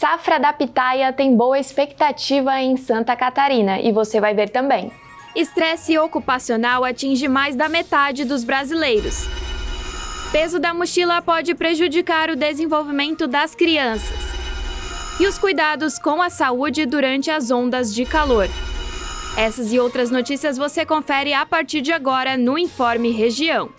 safra da pitaia tem boa expectativa em Santa Catarina e você vai ver também. Estresse ocupacional atinge mais da metade dos brasileiros. Peso da mochila pode prejudicar o desenvolvimento das crianças. E os cuidados com a saúde durante as ondas de calor. Essas e outras notícias você confere a partir de agora no Informe Região.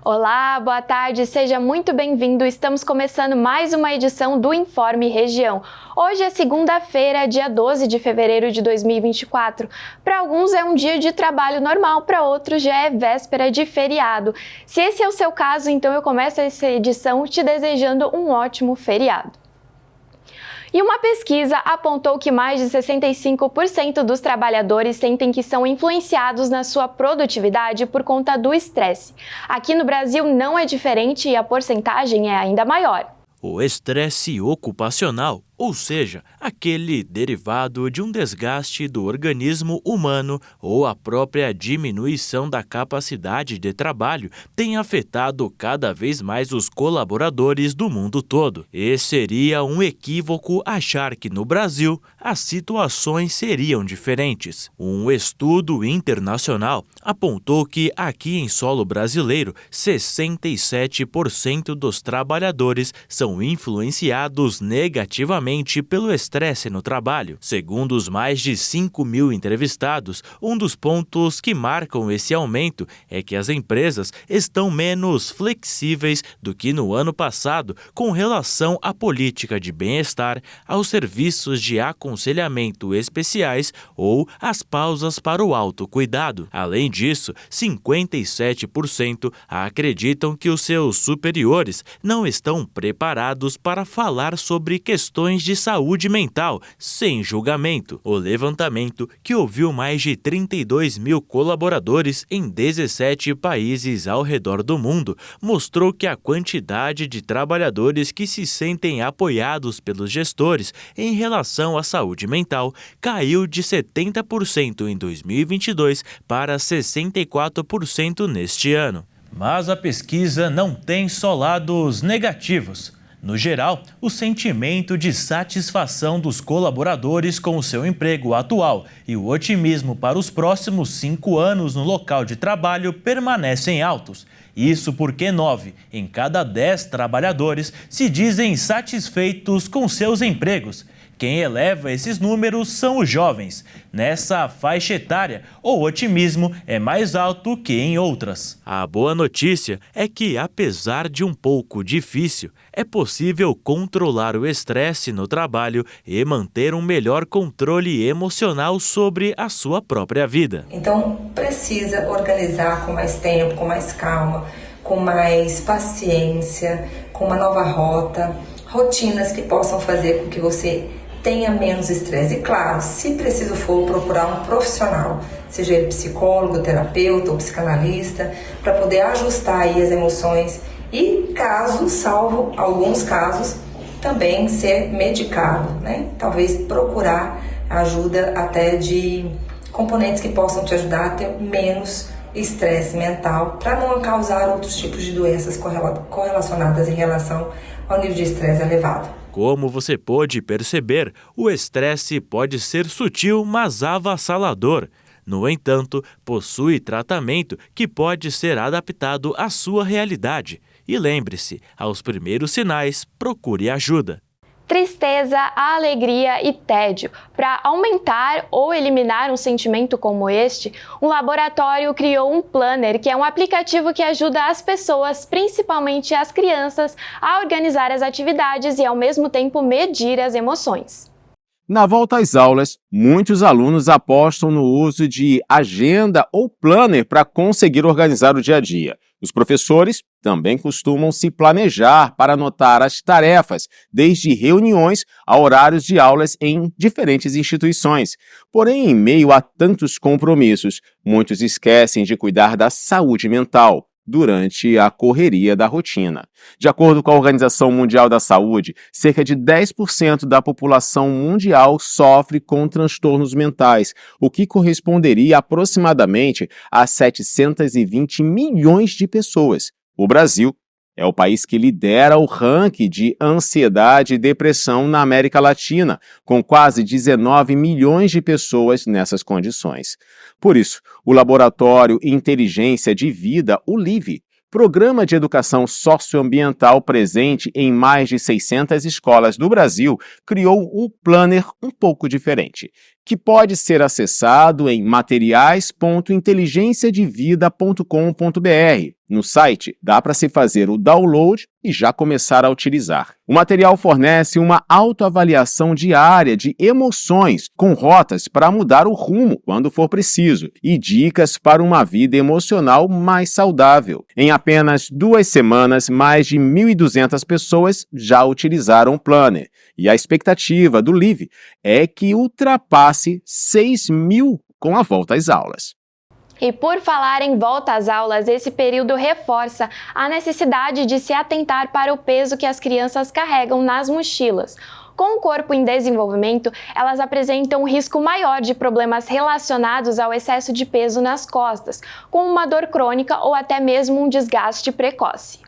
Olá, boa tarde, seja muito bem-vindo. Estamos começando mais uma edição do Informe Região. Hoje é segunda-feira, dia 12 de fevereiro de 2024. Para alguns é um dia de trabalho normal, para outros já é véspera de feriado. Se esse é o seu caso, então eu começo essa edição te desejando um ótimo feriado. E uma pesquisa apontou que mais de 65% dos trabalhadores sentem que são influenciados na sua produtividade por conta do estresse. Aqui no Brasil não é diferente e a porcentagem é ainda maior. O estresse ocupacional, ou seja, aquele derivado de um desgaste do organismo humano ou a própria diminuição da capacidade de trabalho, tem afetado cada vez mais os colaboradores do mundo todo. E seria um equívoco achar que no Brasil as situações seriam diferentes. Um estudo internacional apontou que aqui em solo brasileiro, 67% dos trabalhadores são influenciados negativamente pelo estresse no trabalho. Segundo os mais de 5.000 entrevistados, um dos pontos que marcam esse aumento é que as empresas estão menos flexíveis do que no ano passado com relação à política de bem-estar, aos serviços de aconselhamento especiais ou às pausas para o autocuidado. Além disso, 57% acreditam que os seus superiores não estão preparados para falar sobre questões de saúde mental, sem julgamento. O levantamento, que ouviu mais de 32.000 colaboradores em 17 países ao redor do mundo, mostrou que a quantidade de trabalhadores que se sentem apoiados pelos gestores em relação à saúde mental caiu de 70% em 2022 para 64% neste ano. Mas a pesquisa não tem só lados negativos. No geral, o sentimento de satisfação dos colaboradores com o seu emprego atual e o otimismo para os próximos 5 anos no local de trabalho permanecem altos. Isso porque 9 em cada 10 trabalhadores se dizem satisfeitos com seus empregos. Quem eleva esses números são os jovens. Nessa faixa etária, o otimismo é mais alto que em outras. A boa notícia é que, apesar de um pouco difícil, é possível controlar o estresse no trabalho e manter um melhor controle emocional sobre a sua própria vida. Então, precisa organizar com mais tempo, com mais calma, com mais paciência, com uma nova rota, rotinas que possam fazer com que você tenha menos estresse. E claro, se preciso for, procurar um profissional, seja ele psicólogo, terapeuta ou psicanalista, para poder ajustar aí as emoções e, caso, salvo alguns casos, também ser medicado, né? Talvez procurar ajuda até de componentes que possam te ajudar a ter menos estresse mental, para não causar outros tipos de doenças correlacionadas em relação ao nível de estresse elevado. Como você pôde perceber, o estresse pode ser sutil, mas avassalador. No entanto, possui tratamento que pode ser adaptado à sua realidade. E lembre-se, aos primeiros sinais, procure ajuda. Tristeza, alegria e tédio. Para aumentar ou eliminar um sentimento como este, um laboratório criou um planner, que é um aplicativo que ajuda as pessoas, principalmente as crianças, a organizar as atividades e, ao mesmo tempo, medir as emoções. Na volta às aulas, muitos alunos apostam no uso de agenda ou planner para conseguir organizar o dia a dia. Os professores também costumam se planejar para anotar as tarefas, desde reuniões a horários de aulas em diferentes instituições. Porém, em meio a tantos compromissos, muitos esquecem de cuidar da saúde mental. durante a correria da rotina. De acordo com a Organização Mundial da Saúde, cerca de 10% da população mundial sofre com transtornos mentais, o que corresponderia aproximadamente a 720 milhões de pessoas. O Brasil é o país que lidera o ranking de ansiedade e depressão na América Latina, com quase 19 milhões de pessoas nessas condições. Por isso, o Laboratório Inteligência de Vida, o LIVE, Programa de Educação Socioambiental presente em mais de 600 escolas do Brasil, criou um planner um pouco diferente, que pode ser acessado em materiais.inteligenciadevida.com.br. No site, dá para se fazer o download e já começar a utilizar. O material fornece uma autoavaliação diária de emoções, com rotas para mudar o rumo quando for preciso e dicas para uma vida emocional mais saudável. Em apenas 2 semanas, mais de 1.200 pessoas já utilizaram o planner. E a expectativa do LIVE é que ultrapasse 6.000 com a volta às aulas. E por falar em volta às aulas, esse período reforça a necessidade de se atentar para o peso que as crianças carregam nas mochilas. Com o corpo em desenvolvimento, elas apresentam um risco maior de problemas relacionados ao excesso de peso nas costas, como uma dor crônica ou até mesmo um desgaste precoce.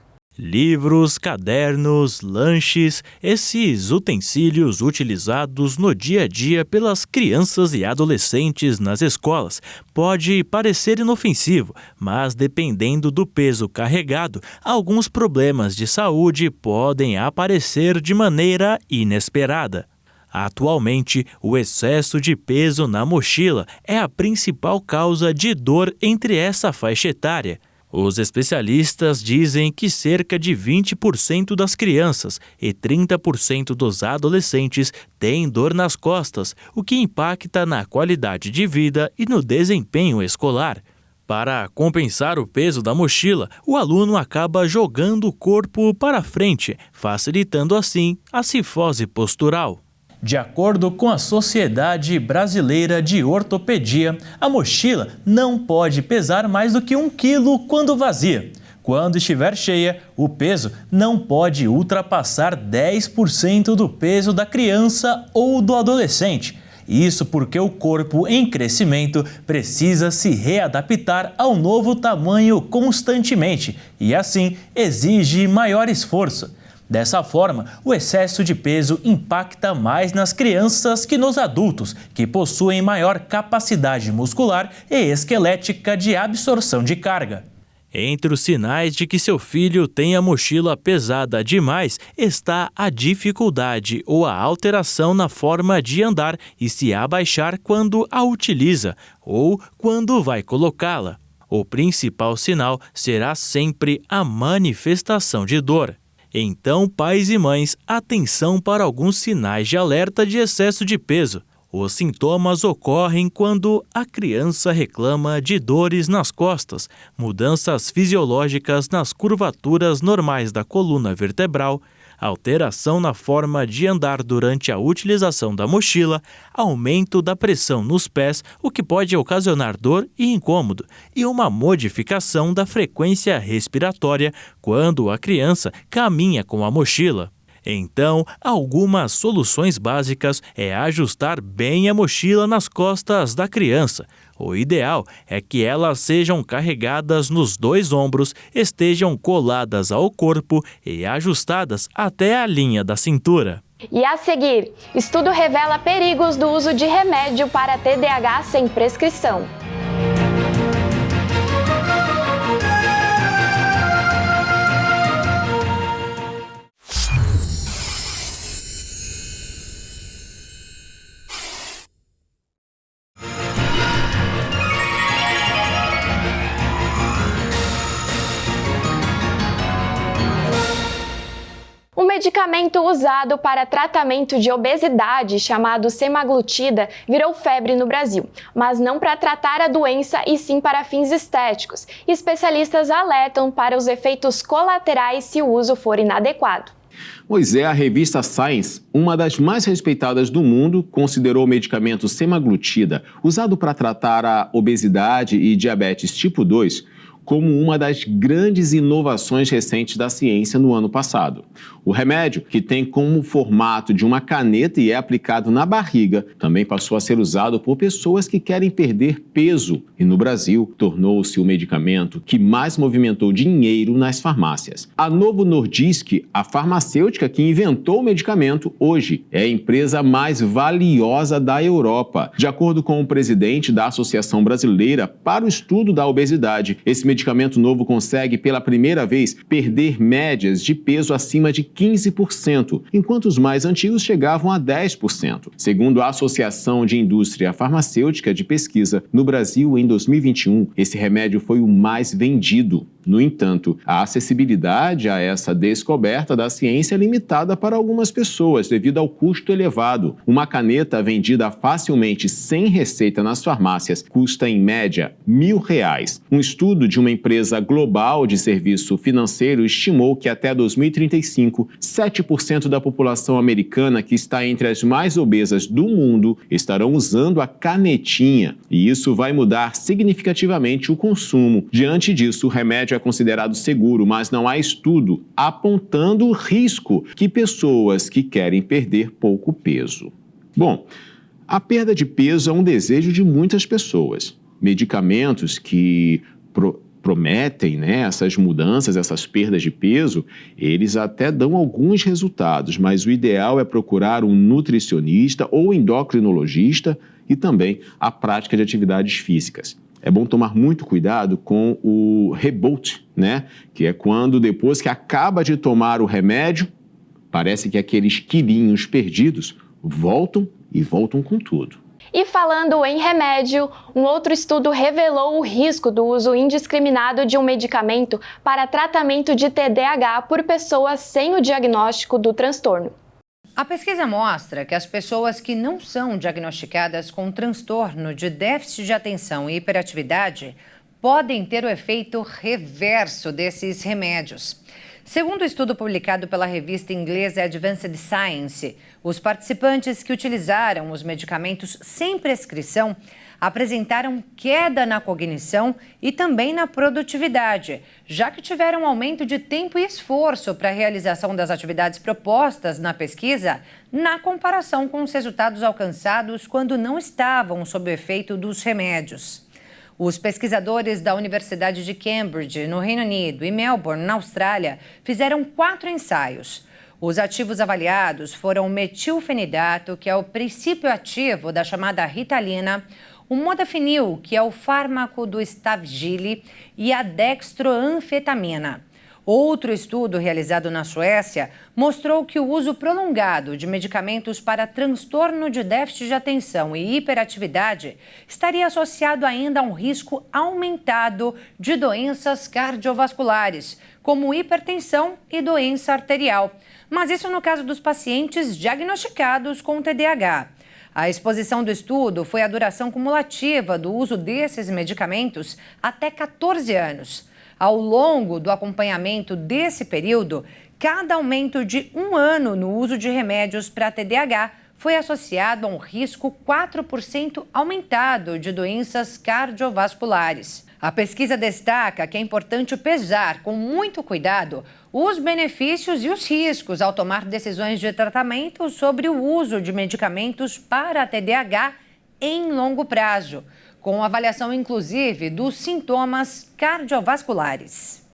Livros, cadernos, lanches, esses utensílios utilizados no dia a dia pelas crianças e adolescentes nas escolas pode parecer inofensivo, mas dependendo do peso carregado, alguns problemas de saúde podem aparecer de maneira inesperada. Atualmente, o excesso de peso na mochila é a principal causa de dor entre essa faixa etária. Os especialistas dizem que cerca de 20% das crianças e 30% dos adolescentes têm dor nas costas, o que impacta na qualidade de vida e no desempenho escolar. Para compensar o peso da mochila, o aluno acaba jogando o corpo para frente, facilitando assim a cifose postural. De acordo com a Sociedade Brasileira de Ortopedia, a mochila não pode pesar mais do que 1 quilo quando vazia. Quando estiver cheia, o peso não pode ultrapassar 10% do peso da criança ou do adolescente. Isso porque o corpo em crescimento precisa se readaptar ao novo tamanho constantemente e, assim, exige maior esforço. Dessa forma, o excesso de peso impacta mais nas crianças que nos adultos, que possuem maior capacidade muscular e esquelética de absorção de carga. Entre os sinais de que seu filho tem a mochila pesada demais está a dificuldade ou a alteração na forma de andar e se abaixar quando a utiliza ou quando vai colocá-la. O principal sinal será sempre a manifestação de dor. Então, pais e mães, atenção para alguns sinais de alerta de excesso de peso. Os sintomas ocorrem quando a criança reclama de dores nas costas, mudanças fisiológicas nas curvaturas normais da coluna vertebral, alteração na forma de andar durante a utilização da mochila, aumento da pressão nos pés, o que pode ocasionar dor e incômodo, e uma modificação da frequência respiratória quando a criança caminha com a mochila. Então, algumas soluções básicas é ajustar bem a mochila nas costas da criança. O ideal é que elas sejam carregadas nos 2 ombros, estejam coladas ao corpo e ajustadas até a linha da cintura. E a seguir, estudo revela perigos do uso de remédio para TDAH sem prescrição. Um medicamento usado para tratamento de obesidade, chamado semaglutida, virou febre no Brasil, mas não para tratar a doença e sim para fins estéticos. Especialistas alertam para os efeitos colaterais se o uso for inadequado. Pois é, a revista Science, uma das mais respeitadas do mundo, considerou o medicamento semaglutida, usado para tratar a obesidade e diabetes tipo 2, como uma das grandes inovações recentes da ciência no ano passado. O remédio, que tem como formato de uma caneta e é aplicado na barriga, também passou a ser usado por pessoas que querem perder peso e, no Brasil, tornou-se o medicamento que mais movimentou dinheiro nas farmácias. A Novo Nordisk, a farmacêutica que inventou o medicamento, hoje é a empresa mais valiosa da Europa. De acordo com o presidente da Associação Brasileira para o Estudo da Obesidade, esse medicamento novo consegue, pela primeira vez, perder médias de peso acima de 15%, enquanto os mais antigos chegavam a 10%. Segundo a Associação de Indústria Farmacêutica de Pesquisa, no Brasil, em 2021, esse remédio foi o mais vendido. No entanto, a acessibilidade a essa descoberta da ciência é limitada para algumas pessoas devido ao custo elevado. Uma caneta vendida facilmente sem receita nas farmácias custa, em média, R$1.000. Um estudo de uma empresa global de serviço financeiro estimou que até 2035, 7% da população americana, que está entre as mais obesas do mundo, estarão usando a canetinha. E isso vai mudar significativamente o consumo. Diante disso, o remédio é considerado seguro, mas não há estudo apontando o risco que pessoas que querem perder pouco peso. Bom, a perda de peso é um desejo de muitas pessoas. Medicamentos que prometem, essas mudanças, essas perdas de peso, eles até dão alguns resultados, mas o ideal é procurar um nutricionista ou endocrinologista e também a prática de atividades físicas. É bom tomar muito cuidado com o rebote, que é quando, depois que acaba de tomar o remédio, parece que aqueles quilinhos perdidos voltam e voltam com tudo. E falando em remédio, um outro estudo revelou o risco do uso indiscriminado de um medicamento para tratamento de TDAH por pessoas sem o diagnóstico do transtorno. A pesquisa mostra que as pessoas que não são diagnosticadas com transtorno de déficit de atenção e hiperatividade podem ter o efeito reverso desses remédios. Segundo o estudo publicado pela revista inglesa Advanced Science, os participantes que utilizaram os medicamentos sem prescrição apresentaram queda na cognição e também na produtividade, já que tiveram um aumento de tempo e esforço para a realização das atividades propostas na pesquisa, na comparação com os resultados alcançados quando não estavam sob o efeito dos remédios. Os pesquisadores da Universidade de Cambridge, no Reino Unido, e Melbourne, na Austrália, fizeram 4 ensaios. Os ativos avaliados foram o metilfenidato, que é o princípio ativo da chamada Ritalina, o modafinil, que é o fármaco do Stavigil, e a dextroanfetamina. Outro estudo realizado na Suécia mostrou que o uso prolongado de medicamentos para transtorno de déficit de atenção e hiperatividade estaria associado ainda a um risco aumentado de doenças cardiovasculares, como hipertensão e doença arterial. Mas isso no caso dos pacientes diagnosticados com TDAH. A exposição do estudo foi a duração cumulativa do uso desses medicamentos até 14 anos. Ao longo do acompanhamento desse período, cada aumento de 1 ano no uso de remédios para TDAH foi associado a um risco 4% aumentado de doenças cardiovasculares. A pesquisa destaca que é importante pesar com muito cuidado os benefícios e os riscos ao tomar decisões de tratamento sobre o uso de medicamentos para TDAH em longo prazo, com avaliação inclusive dos sintomas cardiovasculares.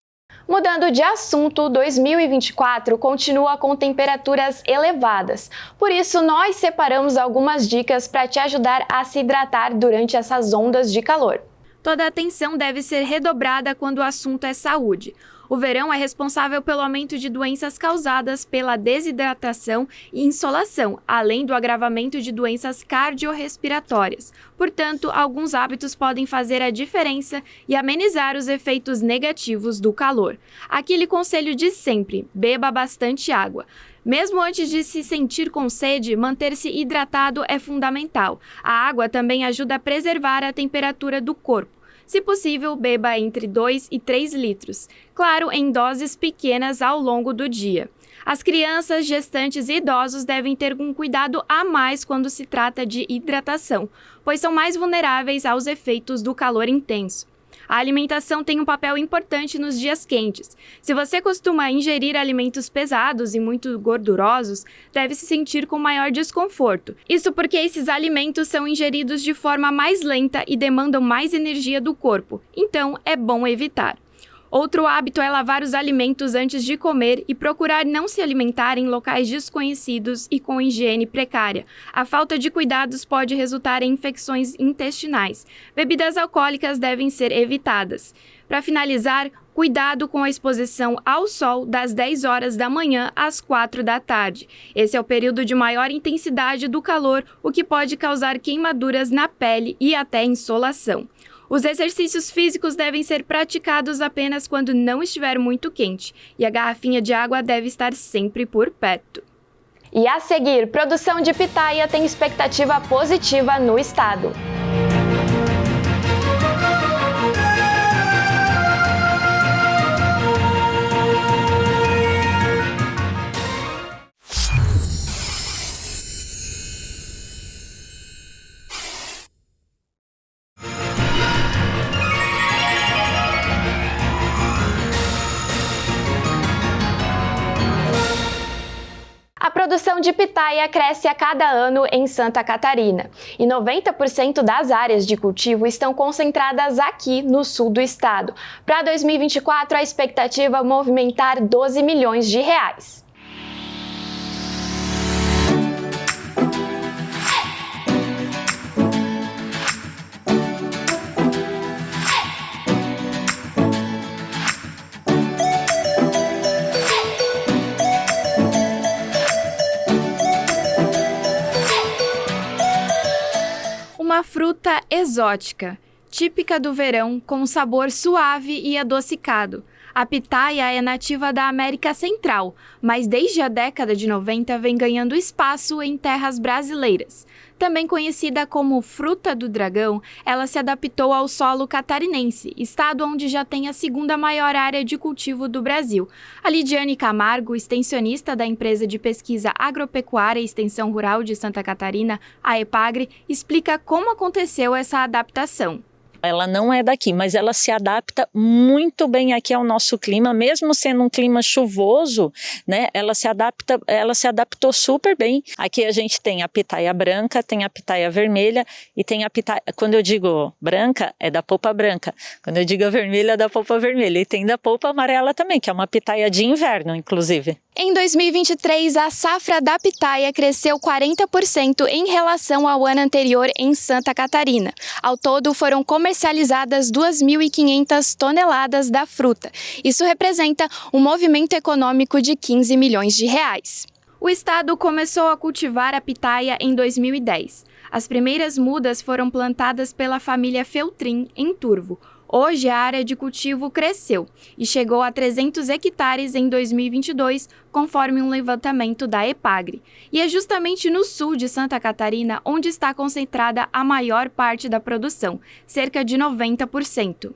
Mudando de assunto, 2024 continua com temperaturas elevadas. Por isso, nós separamos algumas dicas para te ajudar a se hidratar durante essas ondas de calor. Toda a atenção deve ser redobrada quando o assunto é saúde. O verão é responsável pelo aumento de doenças causadas pela desidratação e insolação, além do agravamento de doenças cardiorrespiratórias. Portanto, alguns hábitos podem fazer a diferença e amenizar os efeitos negativos do calor. Aquele conselho de sempre: beba bastante água. Mesmo antes de se sentir com sede, manter-se hidratado é fundamental. A água também ajuda a preservar a temperatura do corpo. Se possível, beba entre 2 e 3 litros, claro, em doses pequenas ao longo do dia. As crianças, gestantes e idosos devem ter um cuidado a mais quando se trata de hidratação, pois são mais vulneráveis aos efeitos do calor intenso. A alimentação tem um papel importante nos dias quentes. Se você costuma ingerir alimentos pesados e muito gordurosos, deve se sentir com maior desconforto. Isso porque esses alimentos são ingeridos de forma mais lenta e demandam mais energia do corpo, então é bom evitar. Outro hábito é lavar os alimentos antes de comer e procurar não se alimentar em locais desconhecidos e com higiene precária. A falta de cuidados pode resultar em infecções intestinais. Bebidas alcoólicas devem ser evitadas. Para finalizar, cuidado com a exposição ao sol das 10 horas da manhã às 4 da tarde. Esse é o período de maior intensidade do calor, o que pode causar queimaduras na pele e até insolação. Os exercícios físicos devem ser praticados apenas quando não estiver muito quente, e a garrafinha de água deve estar sempre por perto. E a seguir, produção de pitaia tem expectativa positiva no estado. A produção de pitaia cresce a cada ano em Santa Catarina e 90% das áreas de cultivo estão concentradas aqui no sul do estado. Para 2024, a expectativa é movimentar 12 milhões de reais. Uma fruta exótica, típica do verão, com sabor suave e adocicado. A pitaia é nativa da América Central, mas desde a década de 90 vem ganhando espaço em terras brasileiras. Também conhecida como fruta do dragão, ela se adaptou ao solo catarinense, estado onde já tem a segunda maior área de cultivo do Brasil. A Lidiane Camargo, extensionista da empresa de pesquisa agropecuária e extensão rural de Santa Catarina, a EPAGRE, explica como aconteceu essa adaptação. Ela não é daqui, mas ela se adapta muito bem aqui ao nosso clima, mesmo sendo um clima chuvoso, né? Ela se adaptou super bem. Aqui a gente tem a pitaia branca, tem a pitaia vermelha e tem a pitaia, quando eu digo branca, é da polpa branca. Quando eu digo vermelha, é da polpa vermelha. E tem da polpa amarela também, que é uma pitaia de inverno, inclusive. Em 2023, a safra da pitaia cresceu 40% em relação ao ano anterior em Santa Catarina. Ao todo, foram comercializadas 2.500 toneladas da fruta. Isso representa um movimento econômico de 15 milhões de reais. O estado começou a cultivar a pitaia em 2010. As primeiras mudas foram plantadas pela família Feltrin, em Turvo. Hoje, a área de cultivo cresceu e chegou a 300 hectares em 2022, conforme um levantamento da EPAGRE. E é justamente no sul de Santa Catarina onde está concentrada a maior parte da produção, cerca de 90%.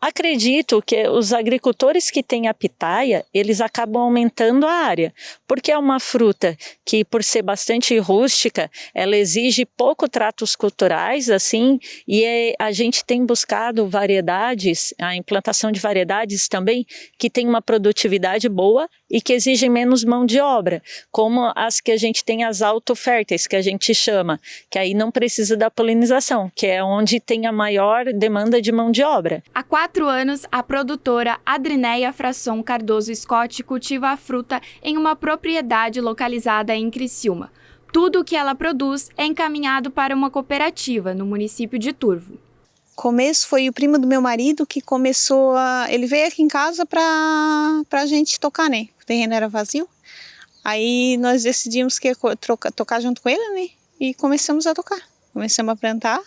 Acredito que os agricultores que têm a pitaia, eles acabam aumentando a área, porque é uma fruta que, por ser bastante rústica, ela exige pouco tratos culturais, assim, e a gente tem buscado variedades, a implantação de variedades também, que tem uma produtividade boa e que exigem menos mão de obra, como as que a gente tem, as autoférteis, que a gente chama, que aí não precisa da polinização, que é onde tem a maior demanda de mão de obra. Há 4 anos, a produtora Adrinéia Frasson Cardoso Scott cultiva a fruta em uma propriedade localizada em Criciúma. Tudo o que ela produz é encaminhado para uma cooperativa no município de Turvo. Começo foi o primo do meu marido que começou ele veio aqui em casa pra gente tocar, né? O terreno era vazio. Aí nós decidimos que ia tocar junto com ele, né? E começamos a tocar. Começamos a plantar.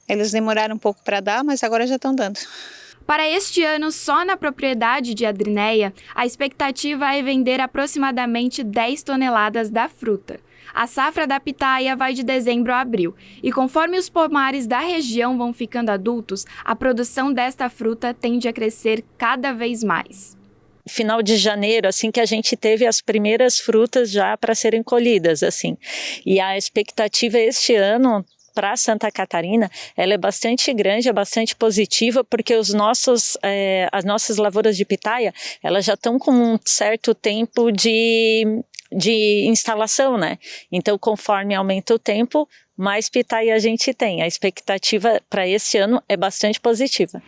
Eles demoraram um pouco para dar, mas agora já estão dando. Para este ano, só na propriedade de Adrinéia, a expectativa é vender aproximadamente 10 toneladas da fruta. A safra da pitaia vai de dezembro a abril, e conforme os pomares da região vão ficando adultos, a produção desta fruta tende a crescer cada vez mais. Final de janeiro, assim que a gente teve as primeiras frutas já para serem colhidas, assim. E a expectativa este ano, para Santa Catarina, ela é bastante grande, é bastante positiva, porque as nossas lavouras de pitaia, elas já estão com um certo tempo de instalação, né? Então, conforme aumenta o tempo, mais pitaia a gente tem. A expectativa para esse ano é bastante positiva.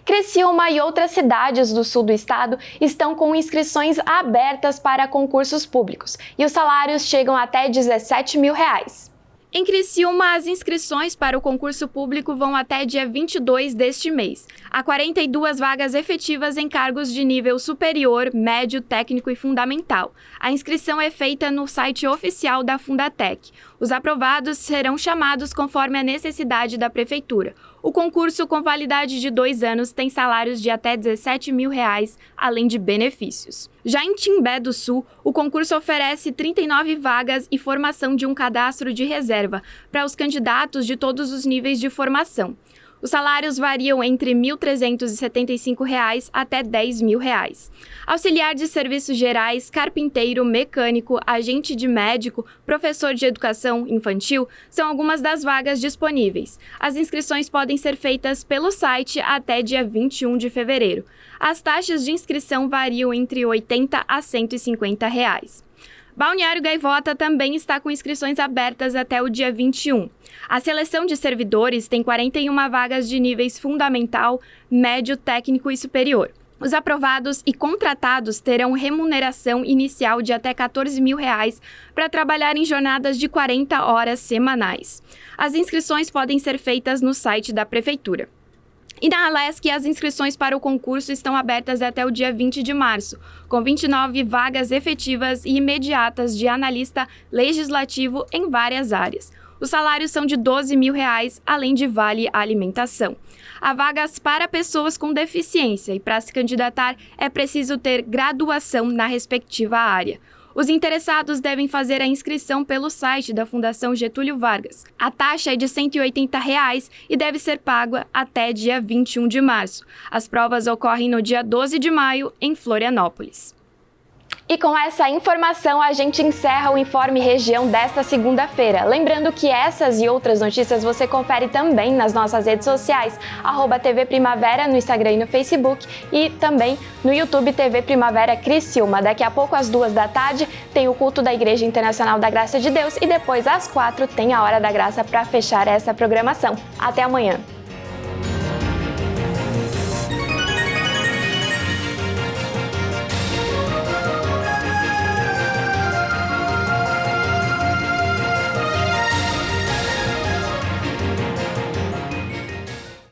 Criciúma e outras cidades do sul do estado estão com inscrições abertas para concursos públicos e os salários chegam até R$17 mil. Em Criciúma, as inscrições para o concurso público vão até dia 22 deste mês. Há 42 vagas efetivas em cargos de nível superior, médio, técnico e fundamental. A inscrição é feita no site oficial da Fundatec. Os aprovados serão chamados conforme a necessidade da prefeitura. O concurso, com validade de 2 anos, tem salários de até R$17 mil, além de benefícios. Já em Timbé do Sul, o concurso oferece 39 vagas e formação de um cadastro de reserva para os candidatos de todos os níveis de formação. Os salários variam entre R$ 1.375 até R$10 mil. Auxiliar de serviços gerais, carpinteiro, mecânico, agente de médico, professor de educação infantil são algumas das vagas disponíveis. As inscrições podem ser feitas pelo site até dia 21 de fevereiro. As taxas de inscrição variam entre R$ 80 a R$ 150. Balneário Gaivota também está com inscrições abertas até o dia 21. A seleção de servidores tem 41 vagas de níveis fundamental, médio, técnico e superior. Os aprovados e contratados terão remuneração inicial de até R$14 mil para trabalhar em jornadas de 40 horas semanais. As inscrições podem ser feitas no site da Prefeitura. E na Alesc, as inscrições para o concurso estão abertas até o dia 20 de março, com 29 vagas efetivas e imediatas de analista legislativo em várias áreas. Os salários são de R$12 mil, além de vale alimentação. Há vagas para pessoas com deficiência e para se candidatar é preciso ter graduação na respectiva área. Os interessados devem fazer a inscrição pelo site da Fundação Getúlio Vargas. A taxa é de R$ 180 e deve ser paga até dia 21 de março. As provas ocorrem no dia 12 de maio, em Florianópolis. E com essa informação, a gente encerra o Informe Região desta segunda-feira. Lembrando que essas e outras notícias você confere também nas nossas redes sociais, @TV Primavera no Instagram e no Facebook e também no YouTube TV Primavera Criciúma. Daqui a pouco, às 14h, tem o culto da Igreja Internacional da Graça de Deus e depois, às 16h, tem a Hora da Graça para fechar essa programação. Até amanhã!